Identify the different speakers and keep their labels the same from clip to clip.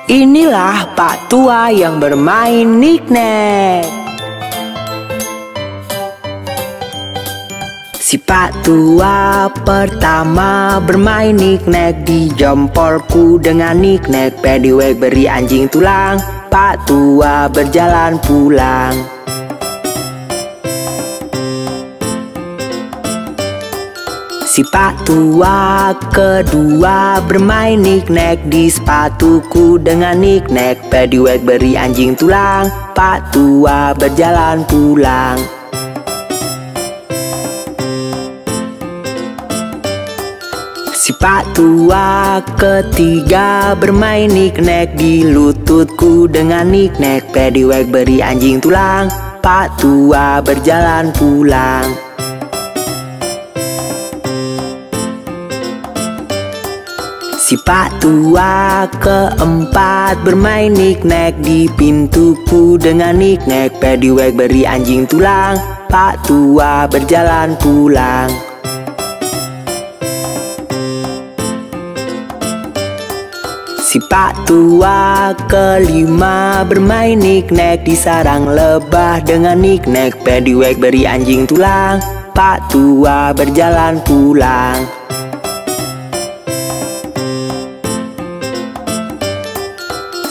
Speaker 1: Inilah Pak Tua yang bermain niknek. Si Pak Tua pertama bermain niknek, di jempolku dengan niknek. Pedywag beri anjing tulang, Pak Tua berjalan pulang. Si Pak Tua kedua bermain niknek, di sepatuku dengan niknek. Pedywag beri anjing tulang, Pak Tua berjalan pulang. Si Pak Tua ketiga bermain niknek, di lututku dengan niknek. Pedywag beri anjing tulang, Pak Tua berjalan pulang. Si Pak Tua keempat bermain niknek, di pintuku dengan niknek. Pedywag beri anjing tulang, Pak Tua berjalan pulang. Si Pak Tua kelima bermain niknek, di sarang lebah dengan niknek. Pedywag beri anjing tulang, Pak Tua berjalan pulang.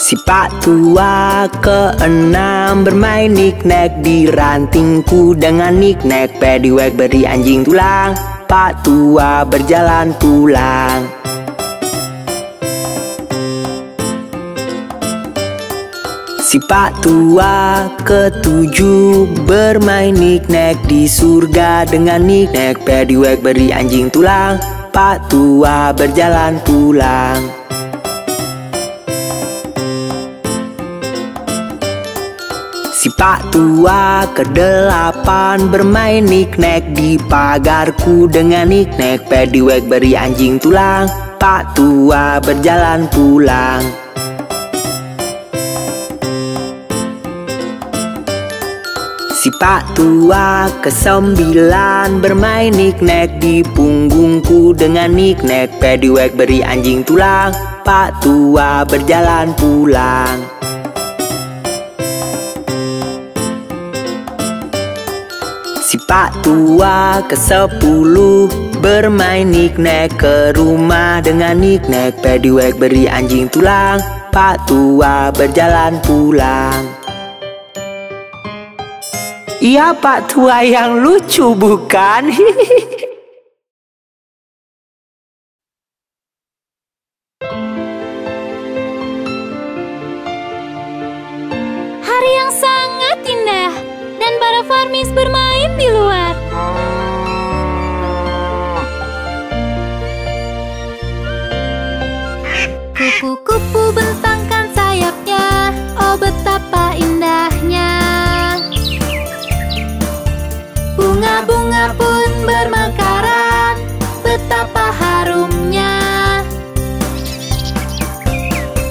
Speaker 1: Si Pak Tua keenam bermain niknek, di rantingku dengan niknek. Pedywag beri anjing tulang, Pak Tua berjalan pulang. Si Pak Tua ketujuh bermain niknek, di surga dengan niknek. Pedywag beri anjing tulang, Pak Tua berjalan pulang. Si Pak Tua kedelapan bermain niknek, di pagarku dengan niknek. Pedywag beri anjing tulang, Pak Tua berjalan pulang. Si Pak Tua kesembilan bermain niknek, di punggungku dengan niknek. Pedywag beri anjing tulang, Pak Tua berjalan pulang. Si Pak Tua kesepuluh bermain niknek, ke rumah dengan niknek. Pedywag beri anjing tulang, Pak Tua berjalan pulang. Iya, Pak Tua yang lucu bukan?
Speaker 2: Hari yang sangat indah, dan para farmis bermain di luar. Kupu-kupu bentangkan sayapnya, oh betapa indahnya. Bunga-bunga pun bermekaran, betapa harumnya.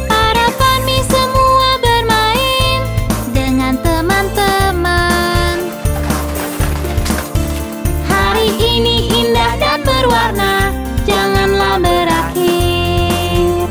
Speaker 2: Para farmis semua bermain dengan teman-teman. Hari ini indah dan berwarna, janganlah berakhir.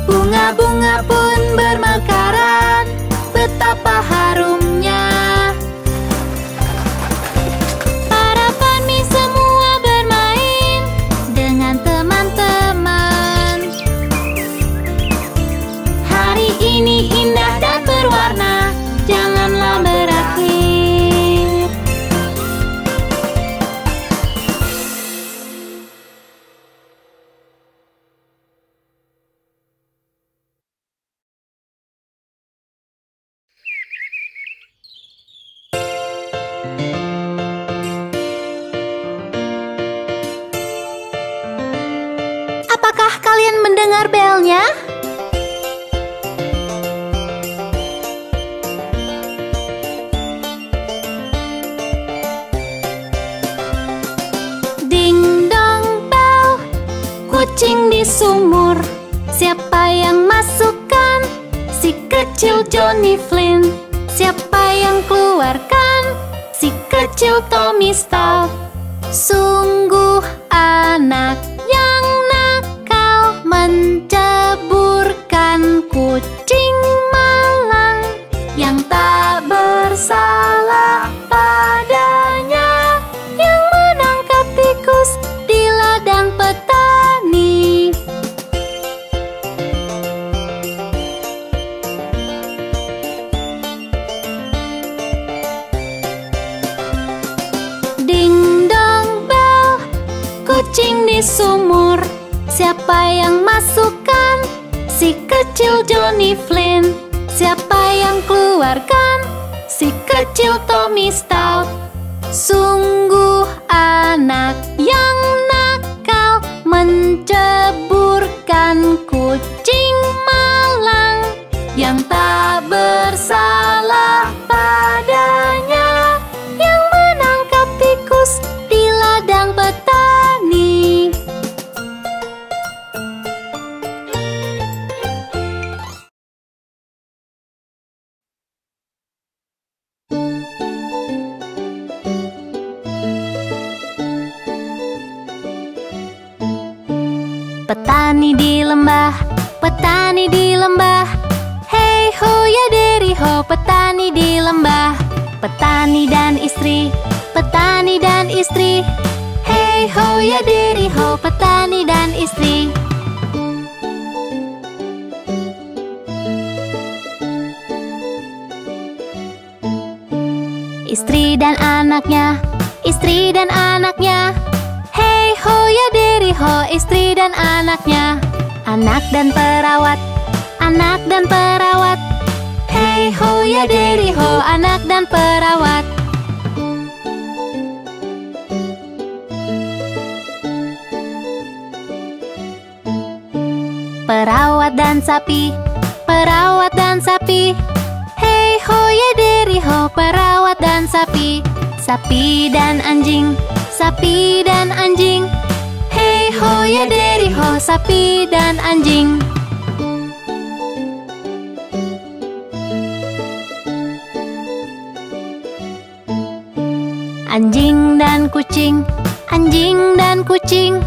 Speaker 2: Bunga-bunga pun bermekaran, betapa harumnya. Para farmis semua bermain dengan teman-teman. Hari ini indah dan berwarna, janganlah berakhir. Apakah kalian mendengar belnya? Ding dong bel, kucing di sumur. Siapa yang masukkan? Si kecil Johnny Flynn. Siapa yang keluarkan? Si kecil Tommy Stout. Sungguh anak yang nakal, menceburkan kucing malang yang tak bersalah padanya, yang menangkap tikus di ladang petani. Ding dong bel, kucing di sumur. Siapa yang masukkan? Si kecil Johnny Flynn. Siapa yang keluarkan? Si kecil Tommy Stout. Sungguh anak yang nakal, menceburkan kucing malang yang tak bersalah padanya, yang menangkap tikus di ladang petani. Petani di lembah, petani di lembah. Hey ho ya deri ho, petani di lembah. Petani dan istri, petani dan istri. Hey ho ya deri ho, petani dan istri. Istri dan anaknya, istri dan anaknya. Hey ho ya deri ho, istri dan anaknya. Anak dan perawat, anak dan perawat. Hey ho ya deri ho, anak dan perawat. Perawat dan sapi, perawat dan sapi. Hey ho ya deri ho, perawat dan sapi. Sapi dan anjing, sapi dan anjing. Hey ho ya deri ho, sapi dan anjing. Anjing dan kucing, anjing dan kucing.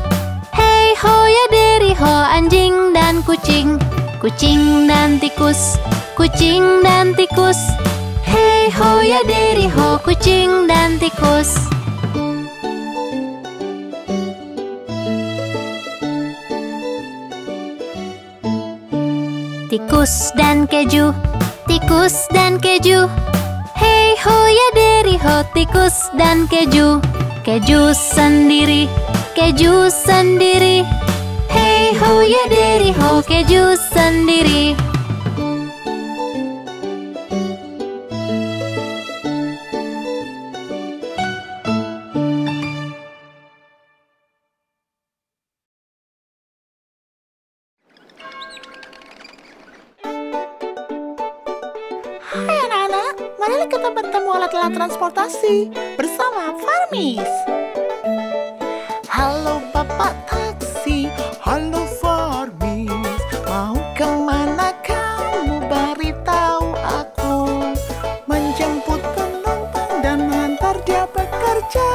Speaker 2: Hey ho ya deri ho, anjing dan kucing. Kucing dan tikus, kucing dan tikus. Hey ho ya deri ho, kucing dan tikus. Tikus dan keju, tikus dan keju. Hey ho ya deri ho, tikus dan keju. Keju sendiri, keju sendiri. Hey ho ya deri ho, keju sendiri.
Speaker 3: Hai anak-anak, mari kita bertemu alat-alat transportasi bersama Farmis. Halo Bapak Taksi, halo Farmis. Mau kemana kamu? Beritahu aku. Menjemput penumpang dan mengantar dia bekerja.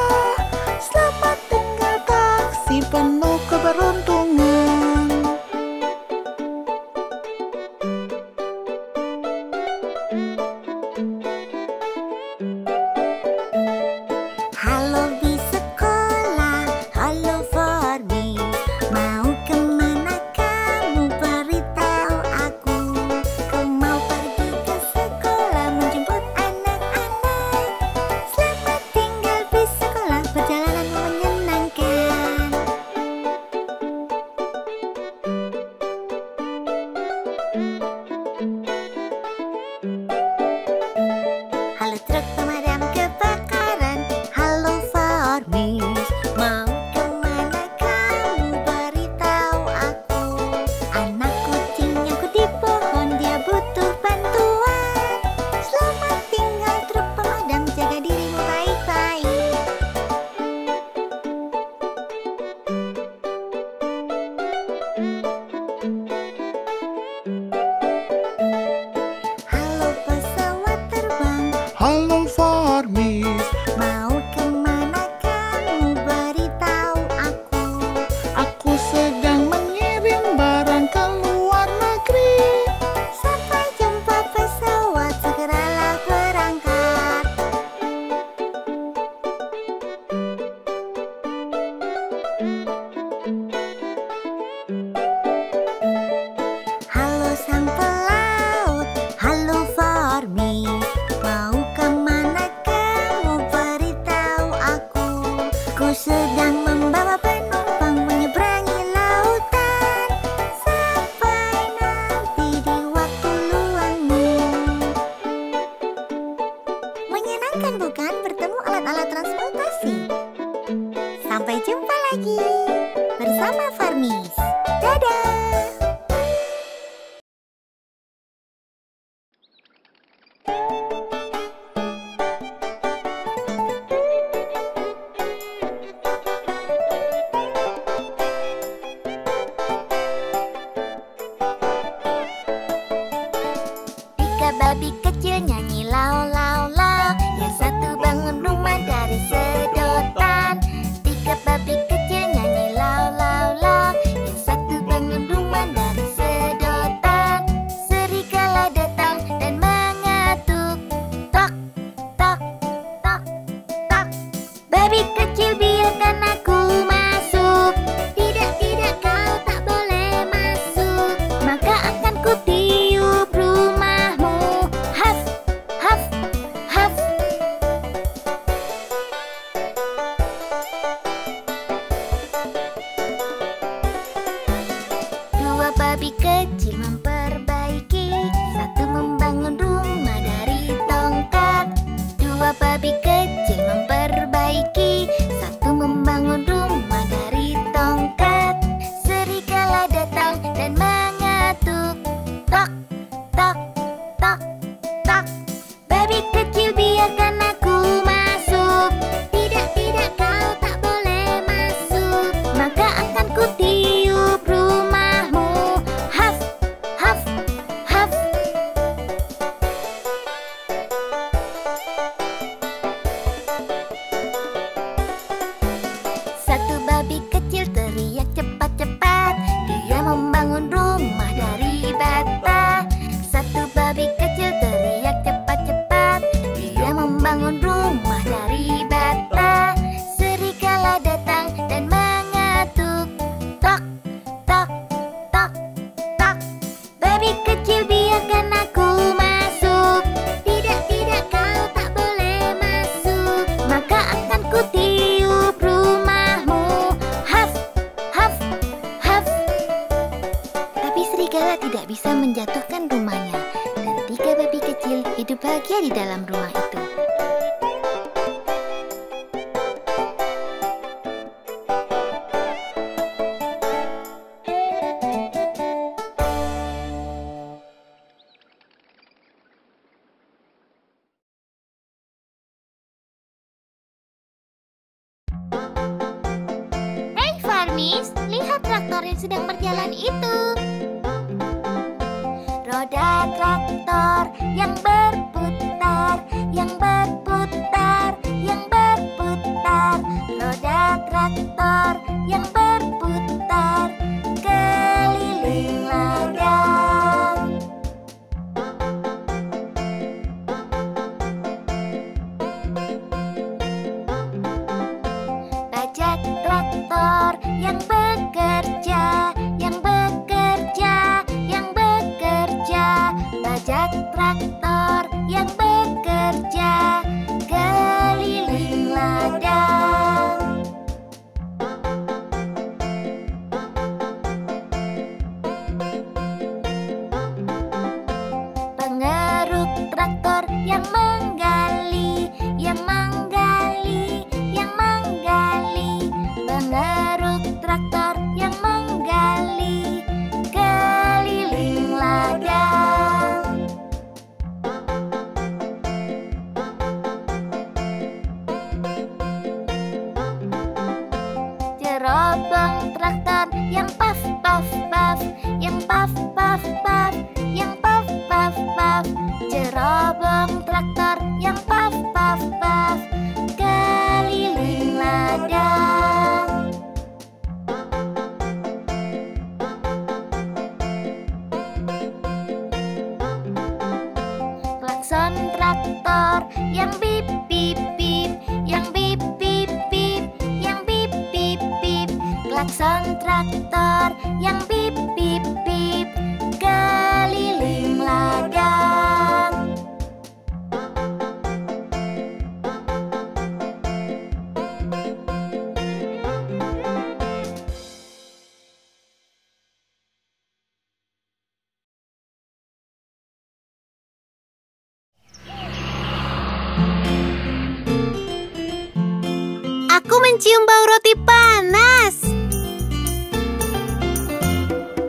Speaker 3: Selamat tinggal taksi penuh keberuntungan. terbang ke luar negeri.
Speaker 4: Sampai jumpa pesawat, segeralah berangkat. Halo sang pelaut, halo Farmis, mau kemana kamu, beritahu aku. Ku sedang membawa penumpang menyeberangi lautan. Sampai nanti di waktu luangmu. Menyenangkan bukan bertemu alat-alat transportasi? Sampai jumpa lagi bersama Farmis. Dadah! Tiga babi kecil nyanyi lau lau lau. Yang satu bangun rumah dari sedotan. Tiga babi kecil nyanyi lau lau lau. Yang satu bangun rumah dari sedotan. Serigala datang dan mengatuk. Tok, tok, tok, tok. Babi kecil, biarkan aku masuk. Tidak, tidak, kau tak boleh masuk. Maka akan ku tiup rumahmu. Haf, haf, haf. Dua babi kecil memperbaiki. Satu membangun rumah dari tongkat. Dua babi kecil memperbaiki. Satu membangun rumah dari tongkat. Serigala datang dan mengatuk. Tok, tok, tok, tok. Babi kecil, biarkan aku masuk. Tidak, tidak, kau tak boleh masuk. Maka akan ku tiup rumahmu. Haf, haf, haf. Satu babi kecil teriak cepat-cepat. Dia membangun rumah dari bata. Satu babi kecil teriak cepat-cepat. Dia membangun rumah dari bata. Serigala datang dan mengatuk. Tok, tok, tok, tok. Babi kecil, biarkan aku masuk. Tidak, tidak, kau tak boleh masuk. Maka akan ku tiup rumahmu. Haf, haf, haf. Tapi serigala tidak bisa menjatuhkan rumahnya. Dan tiga babi kecil hidup bahagia di dalam rumah itu. Hei Farmis, lihat traktor yang sedang berjalan itu. Roda traktor yang berputar, yang berputar, yang berputar. Roda traktor yang berputar keliling ladang. Bajak traktor yang bekerja, yang bekerja, yang bekerja. Bajak traktor
Speaker 2: mencium bau roti panas.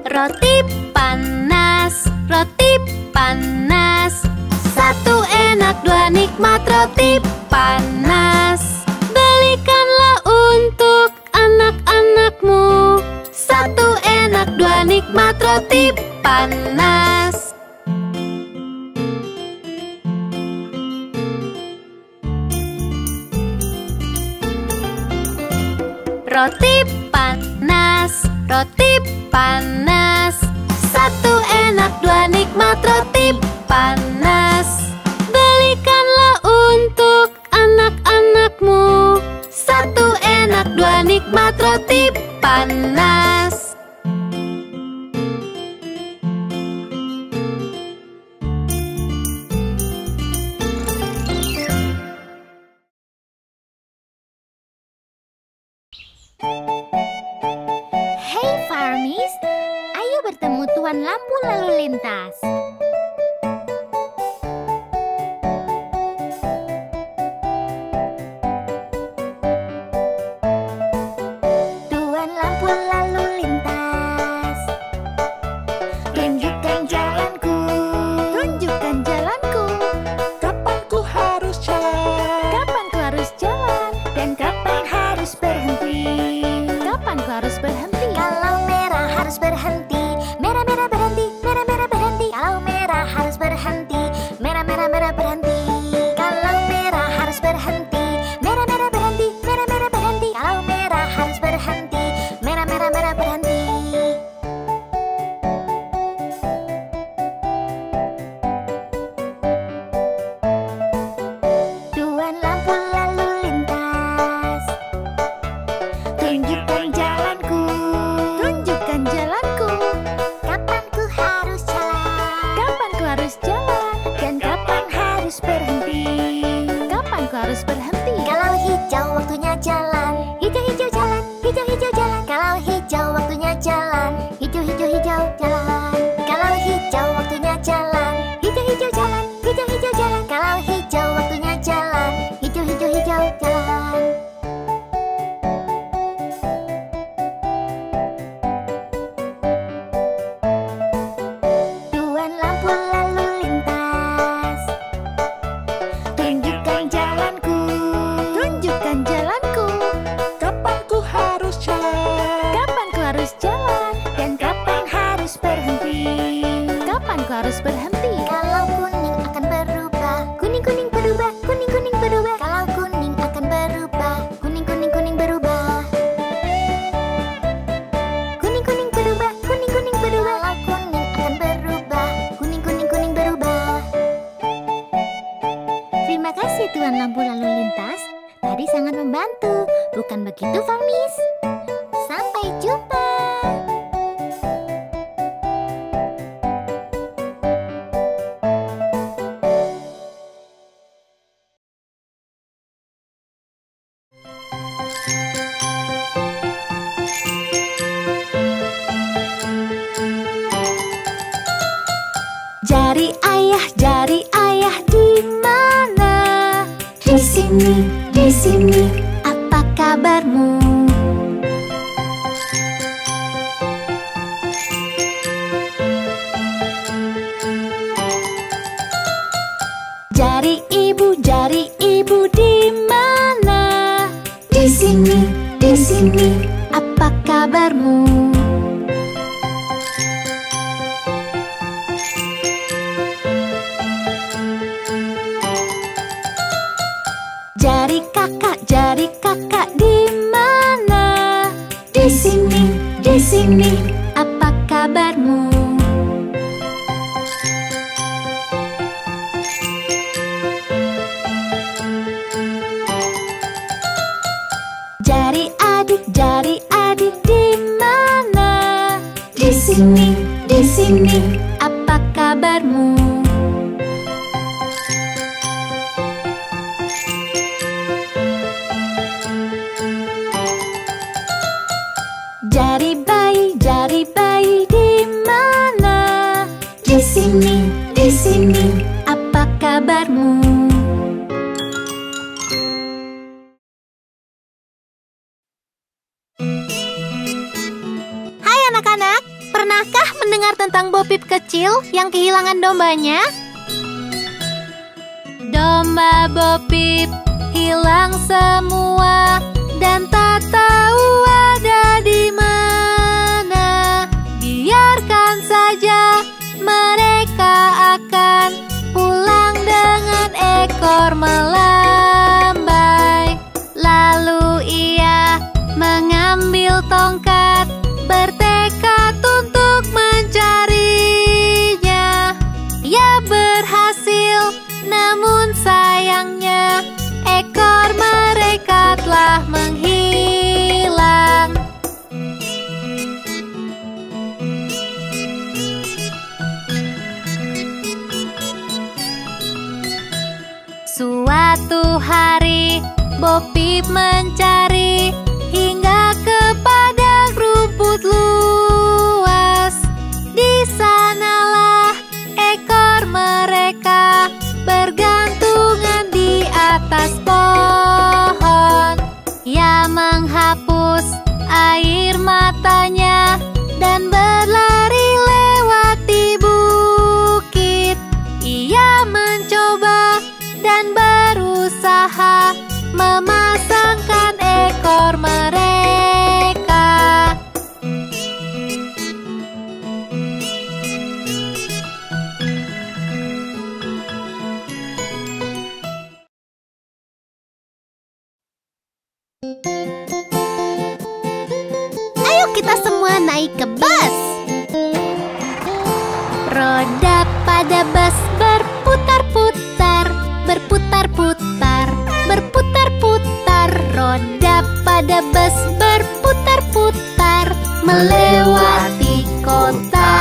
Speaker 2: Roti panas, roti panas. Satu enak, dua nikmat roti panas. Belikanlah untuk anak-anakmu. Satu enak, dua nikmat roti panas. Roti panas, roti panas. Satu enak, dua nikmat roti panas. Belikanlah untuk anak-anakmu. Satu enak, dua nikmat roti panas.
Speaker 4: Hey Farmies, ayo bertemu Tuan Lampu Lalu Lintas. Tuan Lampu Lalu Lintas, tunjukkan jalanku, tunjukkan jalanku.
Speaker 3: Kapan ku harus jalan?
Speaker 4: Kapan ku harus jalan? Dan kapan harus berhenti? Kapan ku harus berhenti? Kalau merah harus berhenti, merah merah berhenti, merah merah berhenti. Kalau merah harus berhenti, merah merah merah berhenti. Kalau merah harus berhenti, merah merah berhenti, merah merah berhenti. Kalau merah harus berhenti, merah merah merah berhenti. Tuan Lampu Lalu Lintas, tunjukkan jalanku, tunjukkan jalanku. Kapan ku harus jalan? Kapan ku harus jalan? Dan kapan harus berhenti? Kapan ku harus berhenti? Kalau hijau waktunya jalan, hijau-hijau jalan, hijau-hijau jalan. Kalau hijau waktunya jalan, hijau-hijau jalan. Kalau hijau waktunya jalan, hijau-hijau jalan, hijau-hijau jalan. Kalau hijau waktunya jalan, hijau-hijau jalan. Tuan Lampu Lalu Lintas, tunjukkan jalanku, tunjukkan jalanku.
Speaker 3: Kapan ku harus jalan?
Speaker 4: Kapan ku harus jalan? Dan kapan harus berhenti? Kapan ku harus berhenti? Kalau kuning akan berubah, kuning-kuning berubah, kuning-kuning berubah. Kalau kuning akan berubah, kuning-kuning berubah. Kuning-kuning berubah, kuning-kuning berubah. Kalau kuning akan berubah, kuning-kuning berubah. Terima kasih Tuan Lampu Lalu Lintas. Tadi sangat membantu, bukan begitu Farmies? Sampai jumpa.
Speaker 2: Jari ayah di mana? Di sini, apa kabarmu? Jari ibu di mana? Di sini, apa kabarmu? Jari kakak di mana? Di sini, apa kabarmu? Jari adik di mana? Di sini, apa kabarmu? Jari bayi di mana? Di sini, apa kabarmu? kecil yang kehilangan dombanya? Domba Bopip hilang semua dan tak tahu ada di mana. Biarkan saja, mereka akan pulang dengan ekor melambai. Lalu ia mengambil tongkat, bertekad untuk mencarinya. Ia berhasil, namun sayangnya ekor mereka telah menghilang. Suatu hari Bopip mencari hingga ke padang rumput luas. Di sanalah ekor mereka bergantungan di atas pohon. Ia menghapus air matanya dan berlari lewati bukit. Ia mencoba dan berusaha memasangkan ekor mereka. Ayo kita semua naik ke bus. Roda pada bus berputar-putar, berputar-putar, berputar-putar. Roda pada bus berputar-putar melewati kota.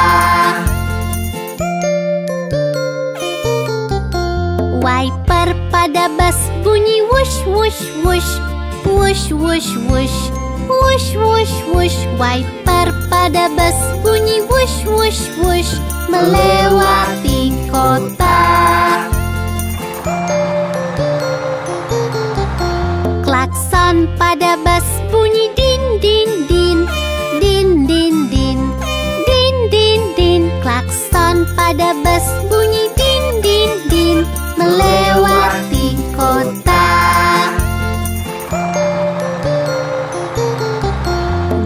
Speaker 2: Wiper pada bus bunyi wush wush wush, wush wush wush, wush wush wush. Wiper pada bus bunyi wush wush wush melewati kota. Klakson pada bus bunyi din din din, din din din, din din din. Klakson pada bus bunyi din din din melewati kota.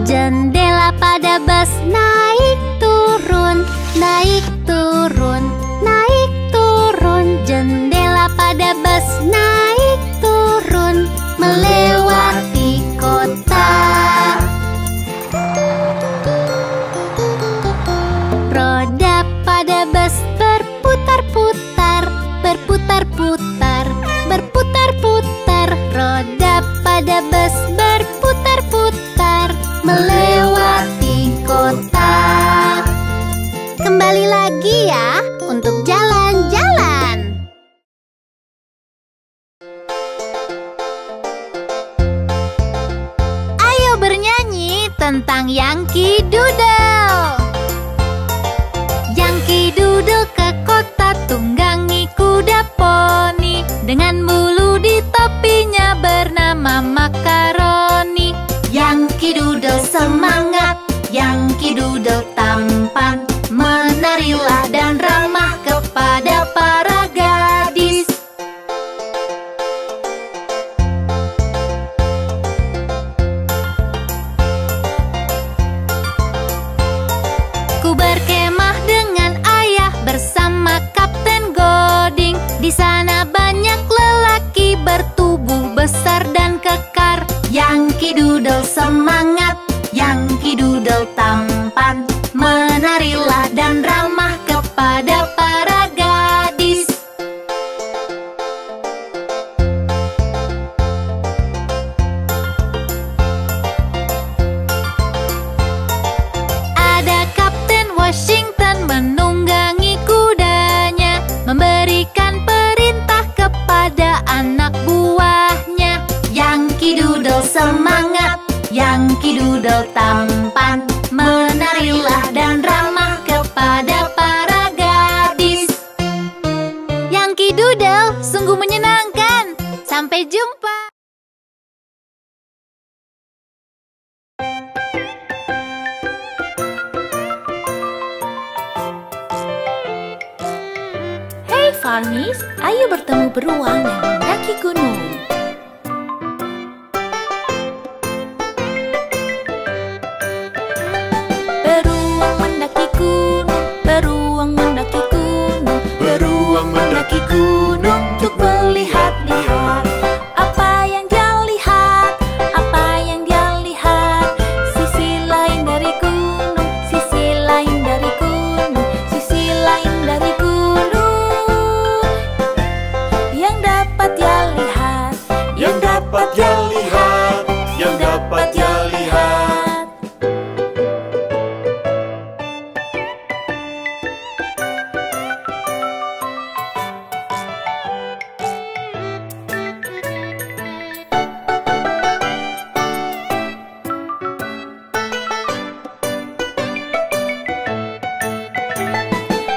Speaker 2: Jendela pada bus naik turun, naik turun, naik turun. Jendela pada bus naik turun melewati kota. Roda pada bus berputar-putar, berputar-putar, berputar-putar. Roda pada bus berputar-putar melewati kota. Kembali lagi ya untuk jalan-jalan. Ayo bernyanyi tentang Yankee Doodle. Yankee Doodle ke kota tunggangi kuda poni dengan bulu di topinya bernama makaroni. Yankee Doodle semangat, Yankee Doodle tampan, menarilah dan ramah kepada para gadis. Ku berkemah dengan ayah bersama Kapten Goding. Di sana banyak lelaki bertubuh besar dan kekar. Yankee Doodle semangat, Yankee Doodle tampan, menarilah dan ramah kepada para gadis. Ada Kapten Washington menunggangi kudanya, memberikan perintah kepada anak buahnya. Yankee Doodle semangat, Yankee Doodle tampan, menarilah dan ramah kepada para gadis. Yankee Doodle sungguh menyenangkan. Sampai jumpa.
Speaker 5: Farmis, ayo bertemu beruang yang mendaki gunung. Beruang mendaki gunung, beruang mendaki gunung, beruang mendaki gunung untuk melihat-lihat. Apa yang dia lihat? Apa yang dia lihat? Sisi lain dari gunung, sisi lain dari gunung, sisi lain dari gunung. Yang dapat dia lihat, yang dapat dia lihat, yang dapat dia lihat.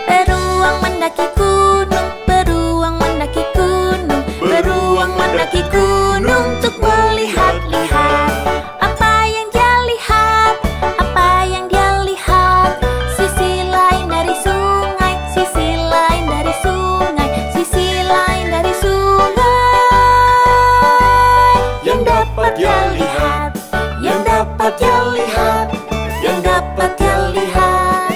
Speaker 5: Beruang mendaki gunung, beruang mendaki gunung, beruang mendaki gunung untuk melihat-lihat. Apa yang dia lihat? Apa yang dia lihat? Sisi lain dari sungai, sisi lain dari sungai, sisi lain dari sungai. Yang dapat dia lihat, yang dapat dia lihat, yang dapat dia lihat.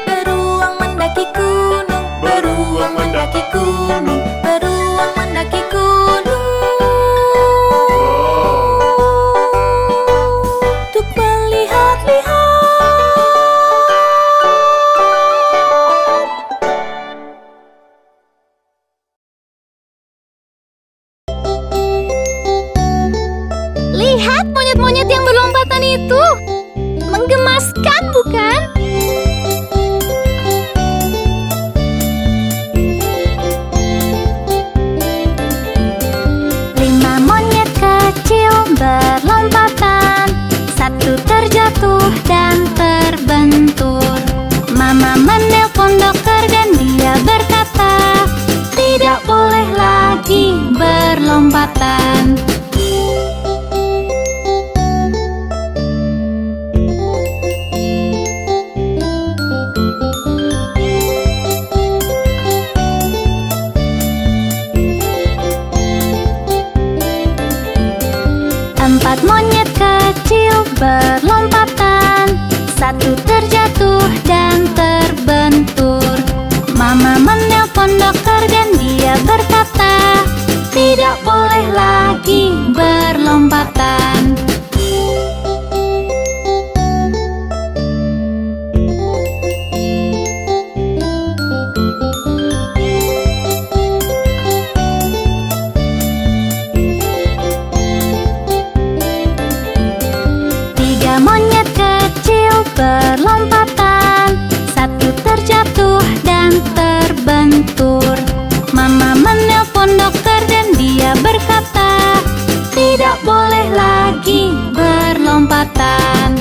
Speaker 5: Beruang mendaki gunung, beruang mendaki gunung, beruang mendaki gunung untuk melihat-lihat.
Speaker 2: Lihat monyet-monyet yang berlompatan itu. Menggemaskan, bukan? Lima monyet kecil berlompatan. Satu terjatuh dan terbentur. Mama menelpon dokter dan dia berkata, tidak boleh lagi berlompatan. Empat monyet kecil berlompatan. Satu terjatuh dan terbentur. Mama menelpon dokter dan dia berkata, tidak boleh lagi berlompatan. Tiga monyet kecil berlompatan. Satu terjatuh dan terbentur. Mama menelpon dokter dan dia berkata, tidak boleh lagi berlompatan.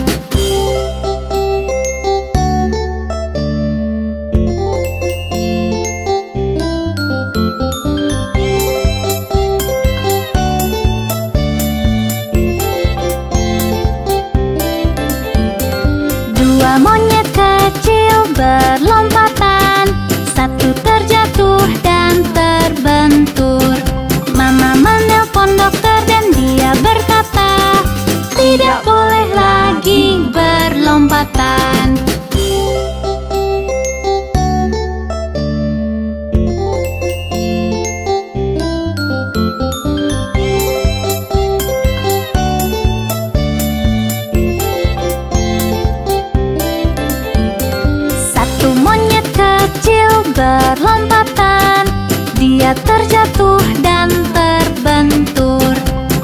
Speaker 2: Dua monyet kecil berlompatan. Satu terjatuh dan terbentur. Mama menelpon dokter dan dia berkata, tidak boleh lagi berlompatan. Satu monyet kecil berlompatan. Dia terjatuh dan terbentur.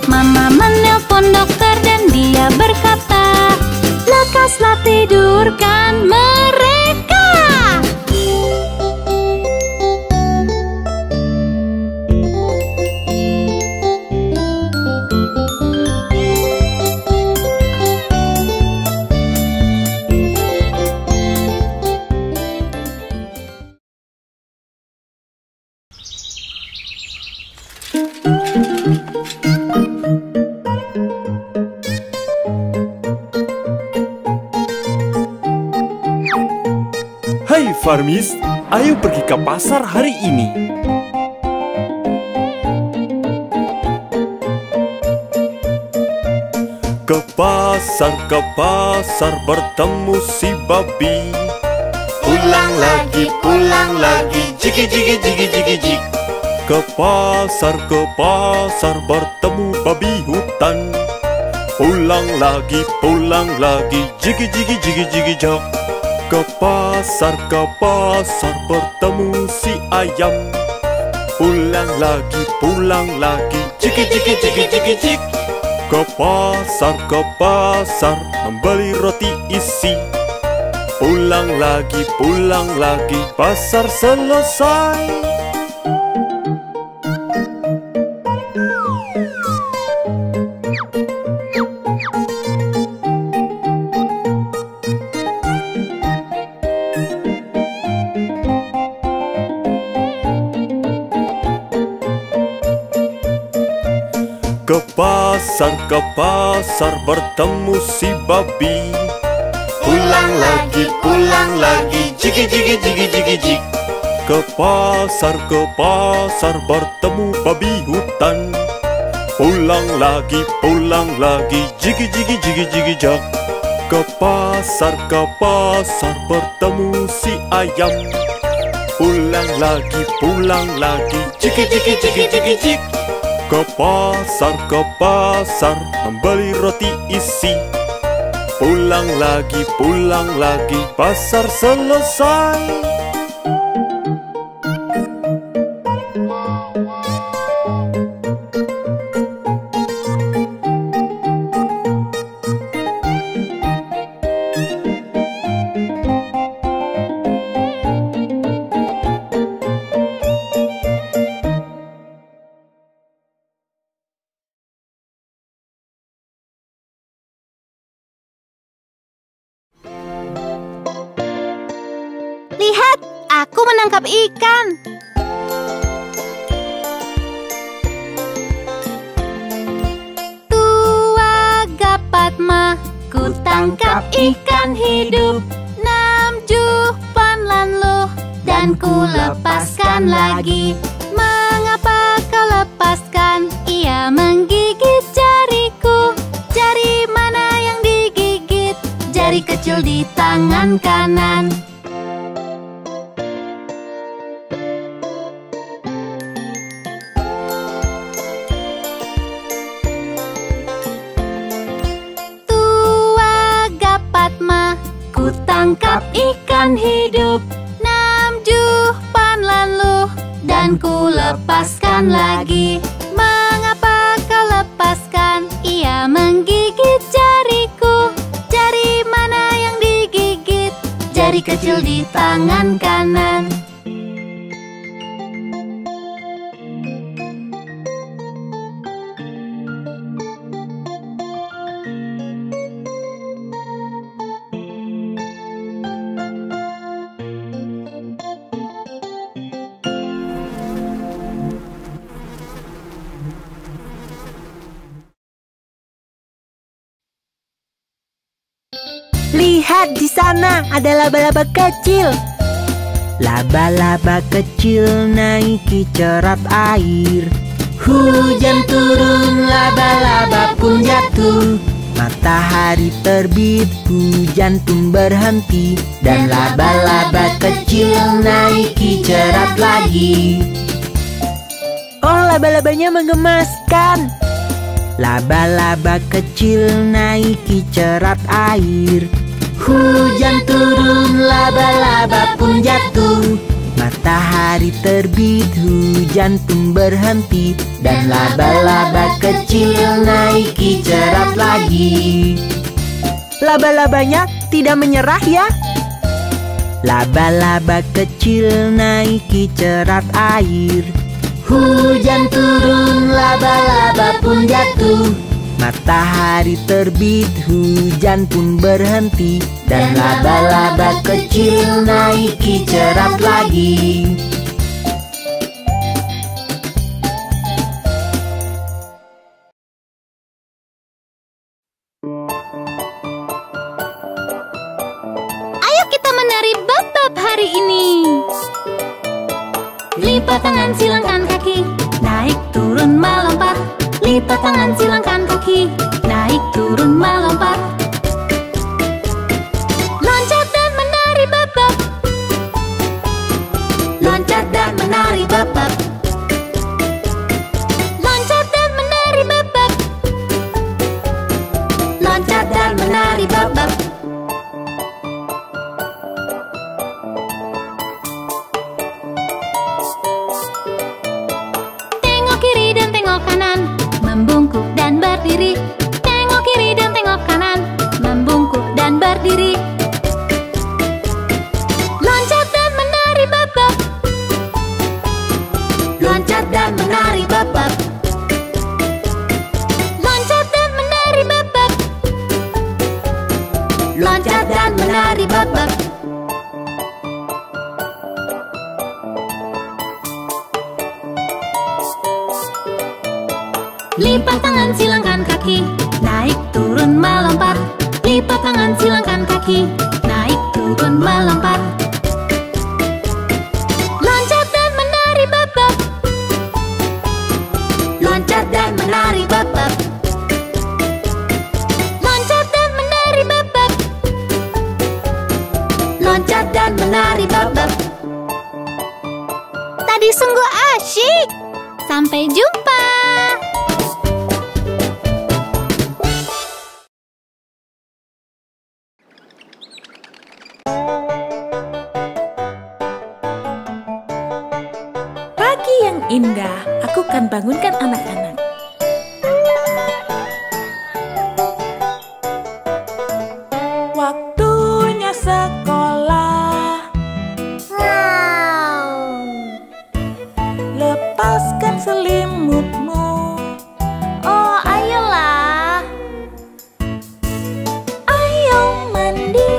Speaker 2: Mama menelpon dokter dan dia berkata, lekaslah tidurkan mereka.
Speaker 6: Farmis, ayo pergi ke pasar hari ini. Ke pasar bertemu si babi. Pulang lagi, jigi jigi jigi jigi jig. Ke pasar bertemu babi hutan. Pulang lagi, jigi jigi jigi jigi jog. Ke pasar bertemu si ayam. Pulang lagi, jigi jigi jigi jigi jig. Ke pasar membeli roti isi. Pulang lagi, pasar selesai. Ke pasar bertemu si babi. Pulang lagi, jigi jigi jigi jigi jig. Ke pasar bertemu babi hutan. Pulang lagi, jigi jigi jigi jigi jog. Ke pasar bertemu si ayam. Pulang lagi, jigi jigi jigi jigi jig. Ke pasar membeli roti isi. Pulang lagi, pasar selesai.
Speaker 2: Lihat, aku menangkap ikan. Tua Gapatma, ku tangkap ikan hidup. 6 jupan lanluh dan ku lepaskan lagi. Mengapa kau lepaskan? Ia menggigit jariku. Jari mana yang digigit? Jari kecil di tangan kanan. Ku tangkap ikan hidup. 6 jupan lanluh dan ku lepaskan lagi. Mengapa kau lepaskan? Ia menggigit jariku. Jari mana yang digigit? Jari kecil di tangan kanan.
Speaker 1: Lihat di sana, ada laba-laba kecil. Laba-laba kecil naiki cerap air. Hujan turun, laba-laba pun jatuh. Matahari terbit, hujan pun berhenti. Dan laba-laba kecil naiki cerap lagi. Oh, laba-labanya menggemaskan. Laba-laba kecil naiki cerap air. Hujan turun, laba-laba pun jatuh. Matahari terbit, hujan pun berhenti. Dan laba-laba kecil naiki cerap lagi. Laba-labanya tidak menyerah ya. Laba-laba kecil naiki cerap air. Hujan turun, laba-laba pun jatuh. Matahari terbit, hujan pun berhenti. Dan laba-laba kecil naiki cerap lagi.
Speaker 2: Ayo kita menari bab-bab hari ini. Lipat tangan, silangkan kaki, naik turun melompat. Lipat tangan, silangkan kaki, naik turun melompat. Loncat dan menari bab-bab. Loncat dan menari bab-bab. Loncat dan menari bab-bab. Loncat dan menari bab-bab. Tengok kiri dan tengok kanan, membungkuk dan berdiri. Tengok kiri dan tengok kanan, membungkuk dan berdiri. Loncat dan menari bab-bab. Loncat dan menari bab-bab. Loncat dan menari bab-bab. Loncat dan menari bab-bab. Lipat tangan, silangkan kaki, naik turun melompat. Lipat tangan, silangkan kaki, naik turun melompat. Loncat dan menari bab-bab. Loncat dan menari bab-bab. Loncat dan menari bab-bab. Loncat dan menari bab-bab. Tadi sungguh asyik. Sampai jumpa.
Speaker 5: Pagi yang indah, aku akan bangunkan anak-anak. Waktunya sekolah.
Speaker 4: Wow.
Speaker 5: Lepaskan selimutmu.
Speaker 4: Oh, ayolah.
Speaker 5: Ayo mandi.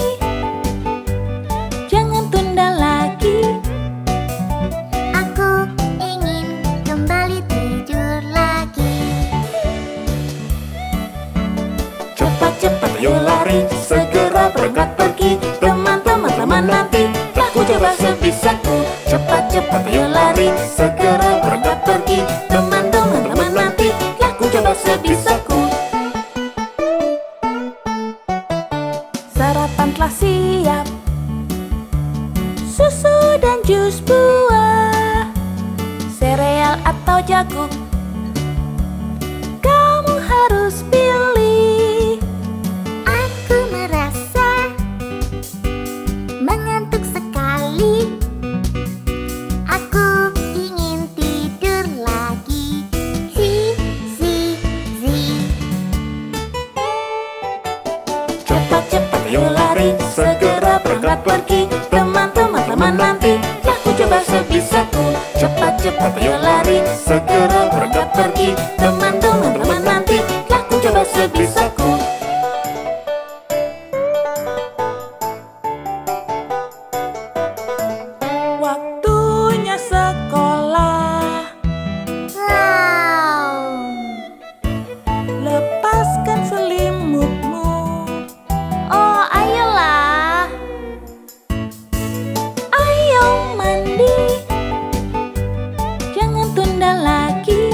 Speaker 5: Jangan tunda lagi.
Speaker 4: Aku ingin kembali tidur lagi.
Speaker 6: Cepat-cepat ayo lari, segera berangkat pergi. Teman-teman nanti, aku coba sebisaku. Cepat-cepat ayo lari, segera berangkat pergi. Teman-teman nanti, aku coba sebisaku.
Speaker 5: Sarapan telah siap. Susu dan jus buah, sereal atau jagung, kamu harus pilih.
Speaker 4: Aku merasa mengantuk sekali. Aku ingin tidur lagi. Zi.
Speaker 6: Cepat-cepat ayo lari, segera berangkat pergi. Teman-teman nanti, aku coba sebisaku. Cepat-cepat ayo lari, segera berangkat pergi. Teman-teman nanti, aku coba sebisaku.
Speaker 5: Waktunya sekolah.
Speaker 4: Wow.
Speaker 5: Lepaskan selimutmu.
Speaker 4: Oh, ayolah.
Speaker 5: Ayo mandi. Jangan tunda lagi.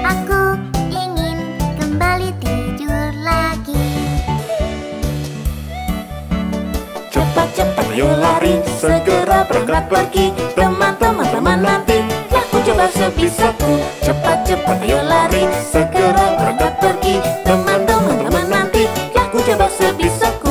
Speaker 4: Aku ingin kembali tidur lagi.
Speaker 6: Cepat-cepat ayo lari, segera berangkat pergi. Teman-teman nanti, aku coba sebisaku. Cepat-cepat ayo lari, segera berangkat pergi. Teman-teman nanti, aku coba sebisaku.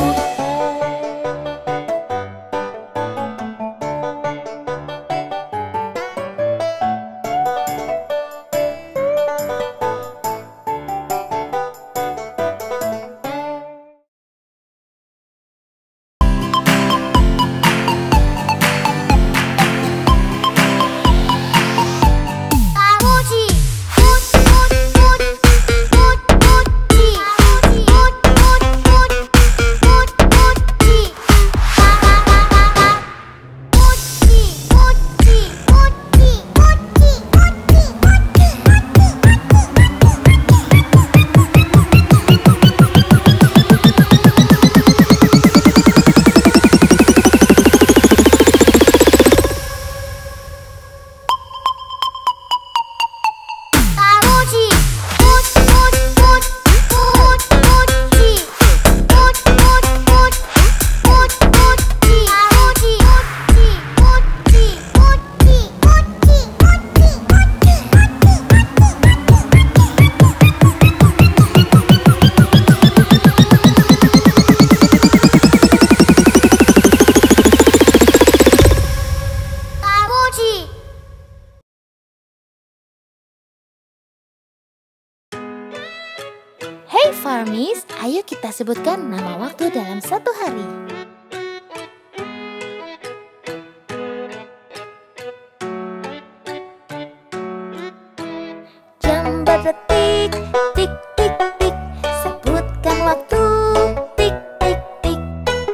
Speaker 4: Kamuji, put, put, put, put.
Speaker 5: Kamis, ayo kita sebutkan nama waktu dalam satu hari. Jam berdetik, tik tik tik, sebutkan waktu, tik tik tik.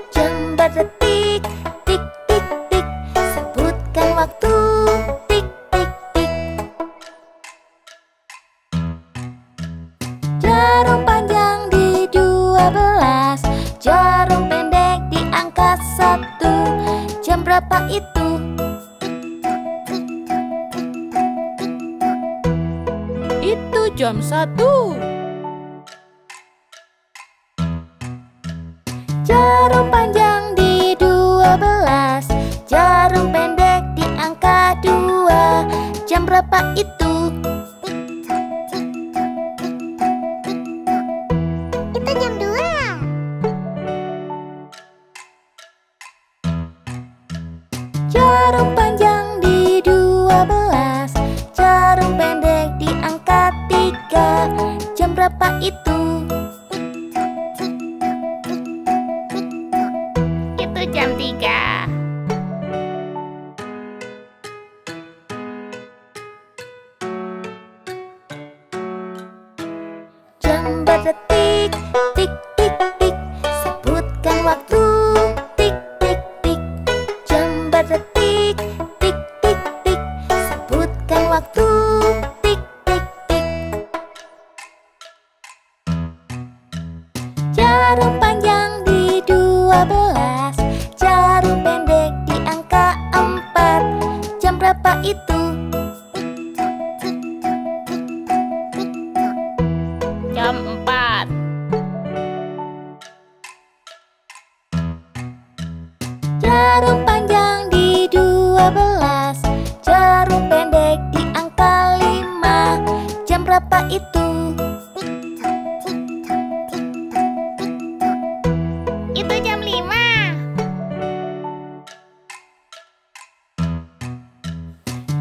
Speaker 5: Jam berdetik, tik tik tik, sebutkan waktu, tik tik tik. Jarum panjang di 12, jarum pendek di angka 1. Jam berapa itu?
Speaker 7: Itu jam 1.
Speaker 5: Jarum panjang di 12, jarum pendek di angka 2. Jam berapa itu?
Speaker 4: Itu jam 2.
Speaker 5: Jarum panjang di 12, jarum pendek di angka 3. Jam berapa itu?
Speaker 4: Itu jam 3.
Speaker 5: Jam berdetik, tik tik tik, sebutkan waktu, tik tik tik. Jam berdetik, tik tik tik, sebutkan waktu, tik tik tik. Jarum panjang di 12, jarum pendek di angka 4. Jam berapa itu?
Speaker 7: Jam 4.
Speaker 5: Jarum panjang di 12, jarum pendek di angka 5. Jam berapa itu?
Speaker 4: Itu jam 5.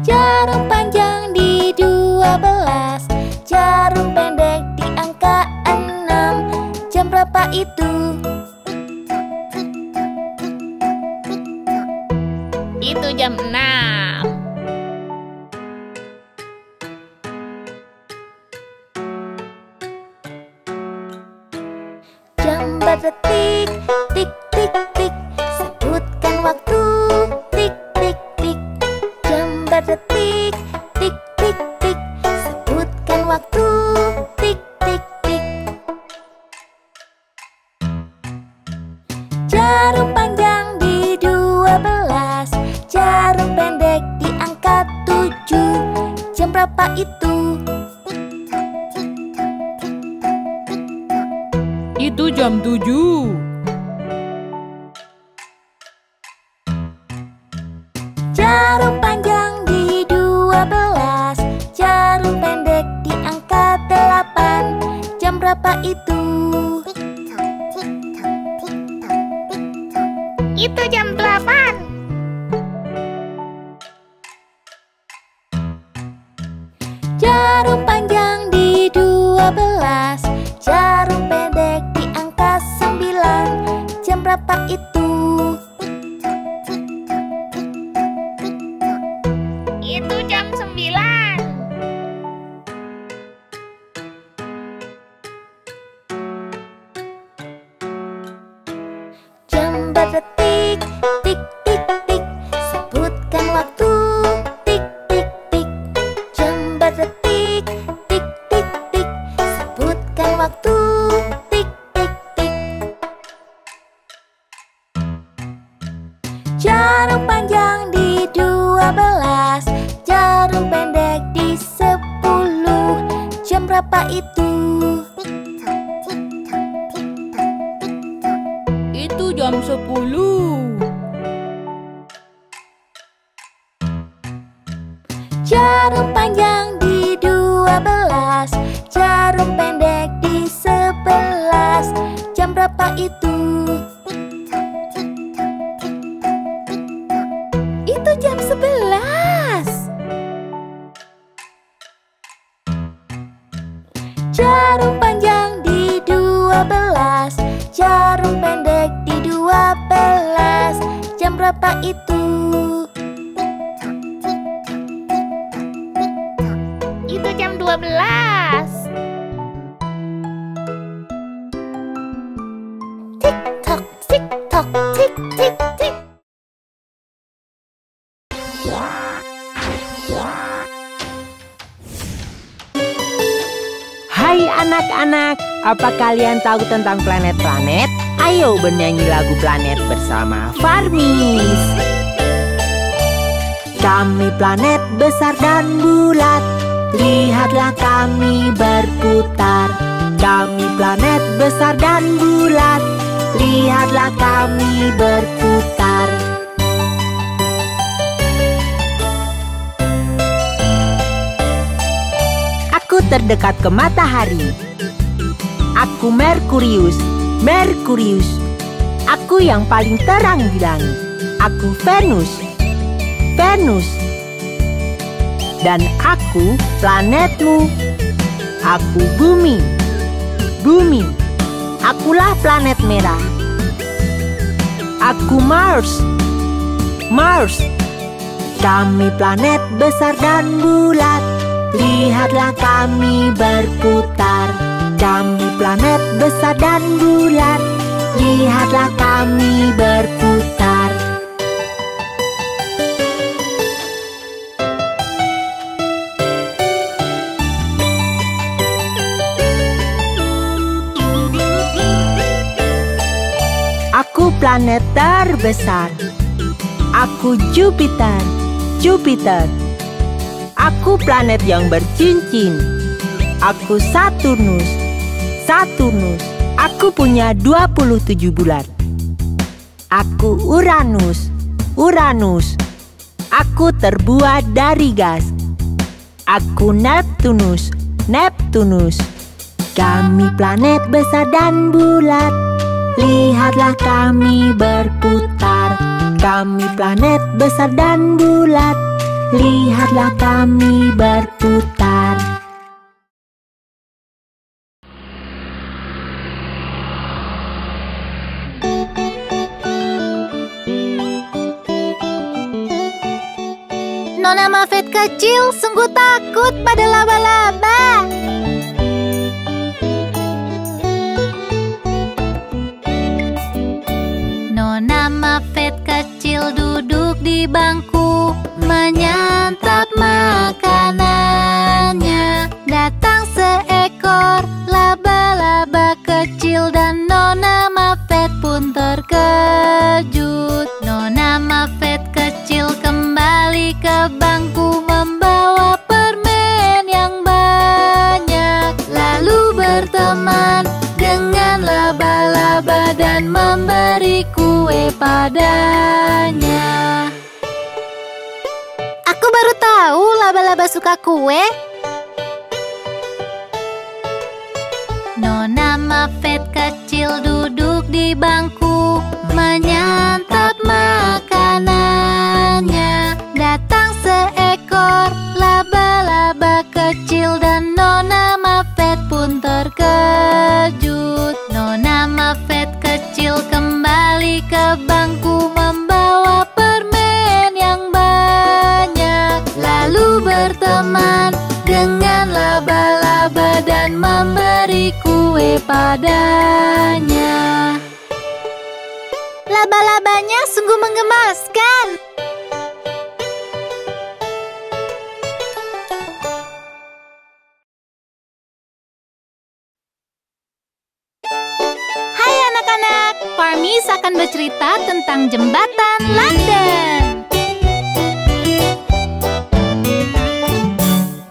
Speaker 5: Jarum panjang di 12, jarum pendek di angka 6. Jam berapa itu?
Speaker 7: Itu jam 6.
Speaker 5: Jam berdetik, tik tik tik, sebutkan waktu, tik tik tik. Jam berdetik, tik tik tik, sebutkan waktu, tik tik tik. Jarum panjang di 12, jarum pendek di angka 7. Jam berapa itu?
Speaker 7: Itu jam 7.
Speaker 5: Jarum panjang di 12, jarum pendek di angka 8. Jam berapa itu?
Speaker 4: Itu jam 8.
Speaker 5: Jarum panjang di 12, jarum pendek di angka 9. Jam berapa itu?
Speaker 4: Itu jam 9.
Speaker 5: Jam berdetik, tik tik tik, sebutkan waktu, tik tik tik. Jam berdetik, tik tik tik, sebutkan waktu, tik tik tik. Jarum panjang di 12, jarum pendek di 10. Jam berapa itu?
Speaker 7: Itu jam 10.
Speaker 5: Jarum panjang di 12, jarum pendek di 11. Jam berapa itu? Itu jam 11. Jarum panjang di 12, berapa itu?
Speaker 7: Itu jam 12.
Speaker 5: Tik-tok, tik-tok, tik-tik-tik.
Speaker 1: Hai anak-anak, apa kalian tahu tentang planet-planet? Ayo bernyanyi lagu planet bersama Farmis. Kami planet besar dan bulat, lihatlah kami berputar. Kami planet besar dan bulat, lihatlah kami berputar. Aku terdekat ke matahari. Aku Merkurius, Merkurius. Aku yang paling terang di langit. Aku Venus, Venus. Dan aku planetmu. Aku Bumi, Bumi. Akulah planet merah. Aku Mars, Mars. Kami planet besar dan bulat, lihatlah kami berputar. Kami planet besar dan bulat, lihatlah kami berputar. Aku planet terbesar. Aku Jupiter, Jupiter. Aku planet yang bercincin. Aku Saturnus, Saturnus. Aku punya 27 bulan. Aku Uranus, Uranus. Aku terbuat dari gas. Aku Neptunus, Neptunus. Kami planet besar dan bulat, lihatlah kami berputar. Kami planet besar dan bulat, lihatlah kami berputar.
Speaker 5: Nona Muffet kecil sungguh takut pada laba-laba.
Speaker 2: Nona Muffet kecil duduk di bangku, menyantap makanannya. Datang seekor laba-laba kecil dan Nona Muffet pun terkejut. Nona Muffet kecil kembali ke bangku membawa permen yang banyak, lalu berteman dengan laba-laba dan memberi kue padanya.
Speaker 5: Aku baru tahu laba-laba suka kue.
Speaker 2: Nona Muffet kecil duduk di bangku, menyantap makanannya. Datang seekor laba-laba kecil dan Nona Muffet pun terkejut. Nona Muffet kecil kembali ke bangku membawa permen yang banyak, lalu berteman dengan laba-laba dan memberi kue padanya.
Speaker 5: Laba-labanya sungguh menggemaskan.
Speaker 2: Hai anak-anak, Farmis akan bercerita tentang jembatan London.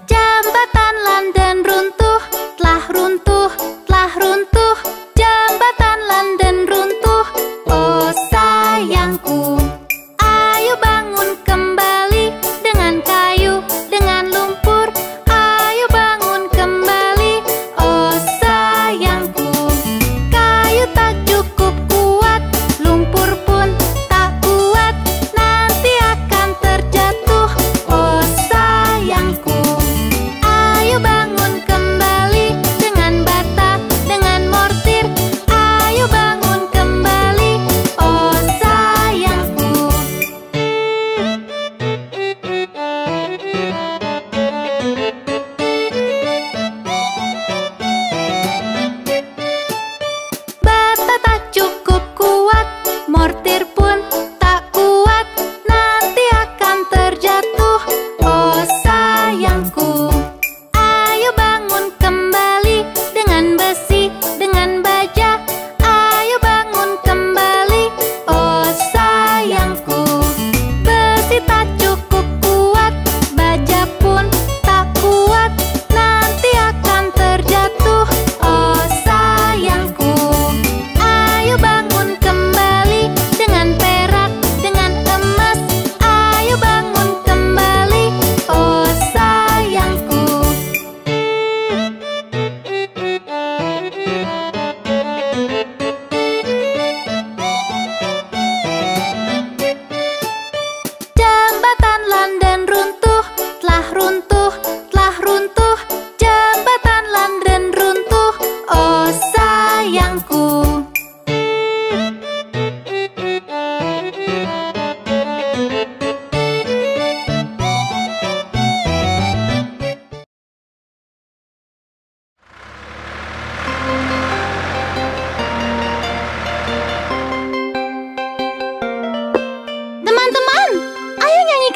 Speaker 2: Jembatan London runtuh, telah runtuh, telah runtuh. Jembatan London runtuh, oh sayangku. Ayo bangun kembali dengan kayu, dengan lumpur. Ayo bangun kembali, oh sayangku. Kayu tak cukup kuat, lumpur pun tak kuat.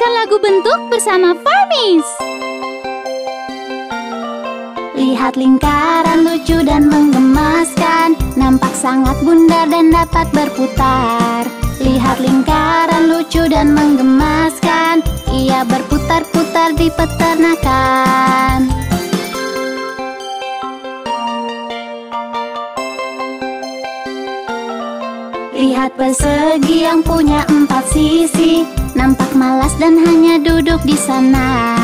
Speaker 2: menyanyikan lagu bentuk bersama Farmies. Lihat lingkaran lucu dan menggemaskan, nampak sangat bundar dan dapat berputar. Lihat lingkaran lucu dan menggemaskan, ia berputar-putar di peternakan. Lihat persegi yang punya 4 sisi, nampak malas dan hanya duduk di sana.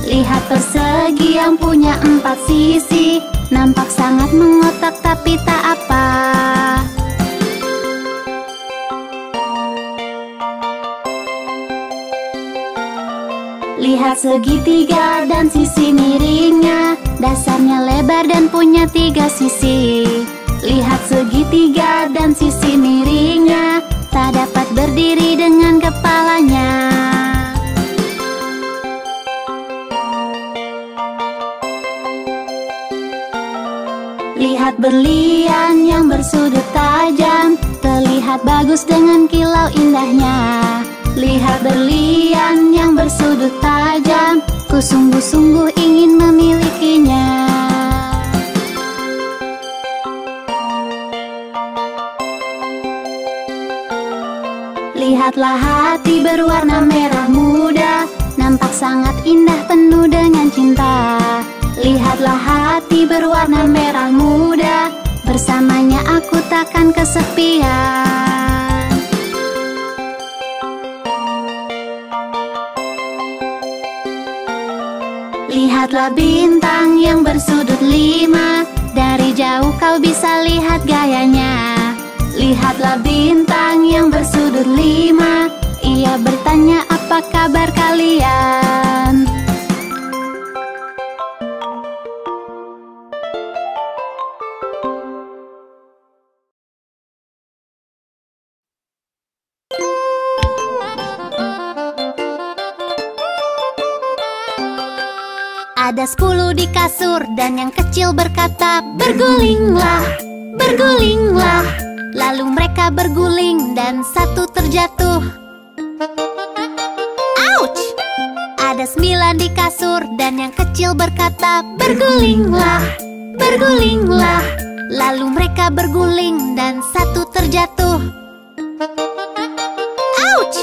Speaker 2: Lihat persegi yang punya 4 sisi, nampak sangat mengotak tapi tak apa. Lihat segitiga dan sisi miringnya, dasarnya lebar dan punya 3 sisi. Lihat segitiga dan sisi miringnya, tak dapat berdiri dengan kepalanya. Lihat berlian yang bersudut tajam, terlihat bagus dengan kilau indahnya. Lihat berlian yang bersudut tajam, ku sungguh-sungguh ingin memilikinya. Lihatlah hati berwarna merah muda, nampak sangat indah penuh dengan cinta. Lihatlah hati berwarna merah muda, bersamanya aku takkan kesepian. Lihatlah bintang yang bersudut 5, dari jauh kau bisa lihat gayanya. Lihatlah bintang yang bersudut 5, ia bertanya apa kabar kalian. Ada 10 di kasur dan yang kecil berkata, bergulinglah, bergulinglah. Lalu mereka berguling dan satu terjatuh. Ouch! Ada 9 di kasur dan yang kecil berkata, bergulinglah, bergulinglah. Lalu mereka berguling dan satu terjatuh. Ouch!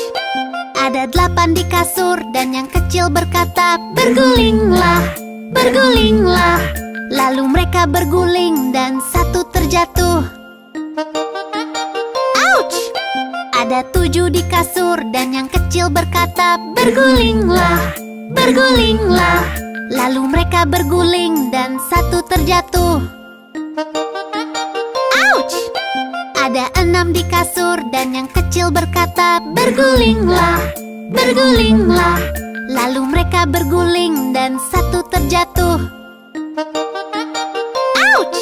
Speaker 2: Ada 8 di kasur dan yang kecil berkata, bergulinglah, bergulinglah. Lalu mereka berguling dan satu terjatuh. Ouch! Ada 7 di kasur dan yang kecil berkata, bergulinglah, bergulinglah. Lalu mereka berguling dan satu terjatuh. Ouch! Ada 6 di kasur dan yang kecil berkata, bergulinglah, bergulinglah. Lalu mereka berguling dan satu terjatuh. Ouch!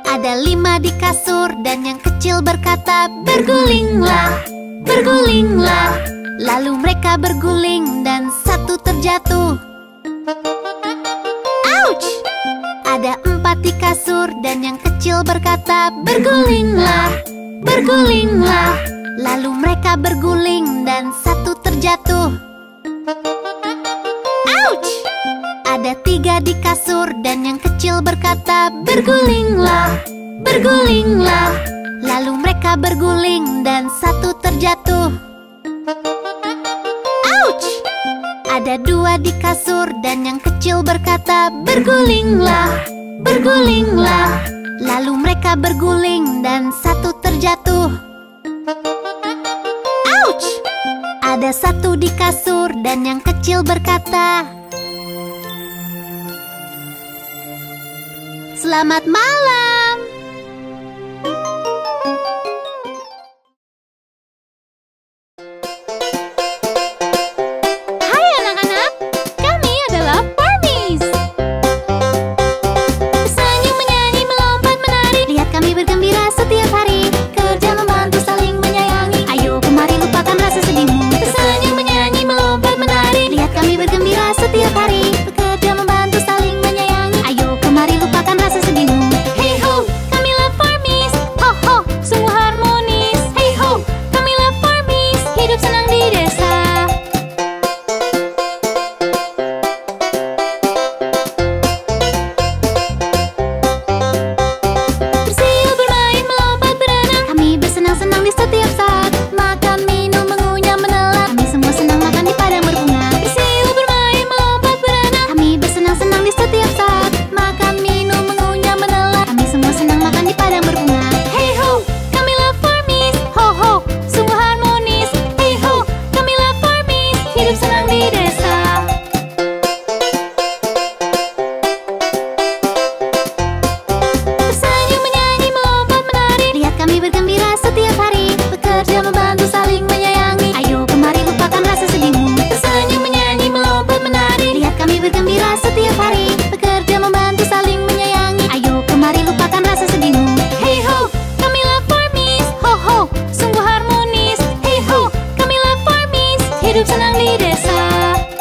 Speaker 2: Ada 5 di kasur dan yang kecil berkata, bergulinglah, bergulinglah. Lalu mereka berguling dan satu terjatuh. Ouch! Ada 4 di kasur dan yang kecil berkata, bergulinglah, bergulinglah. Lalu mereka berguling dan satu terjatuh. Ouch! Ada 3 di kasur dan yang kecil berkata, bergulinglah, bergulinglah. Lalu mereka berguling dan satu terjatuh. Ouch! Ada 2 di kasur dan yang kecil berkata, bergulinglah, bergulinglah. Lalu mereka berguling dan satu terjatuh. Ouch! Ada 1 di kasur dan yang kecil berkata, selamat malam. Hai anak-anak, kami adalah Farmies. Senyum, menyanyi, melompat, menari. Lihat kami bergembira setiap hari, kerja membantu saling menyayangi. Ayo kemari lupakan rasa sedihmu. Senyum, menyanyi, melompat, menari. Lihat kami bergembira setiap hari, bekerja membantu saling menyayangi. Ayo kemari lupakan rasa sedihmu. Hey ho, di desa.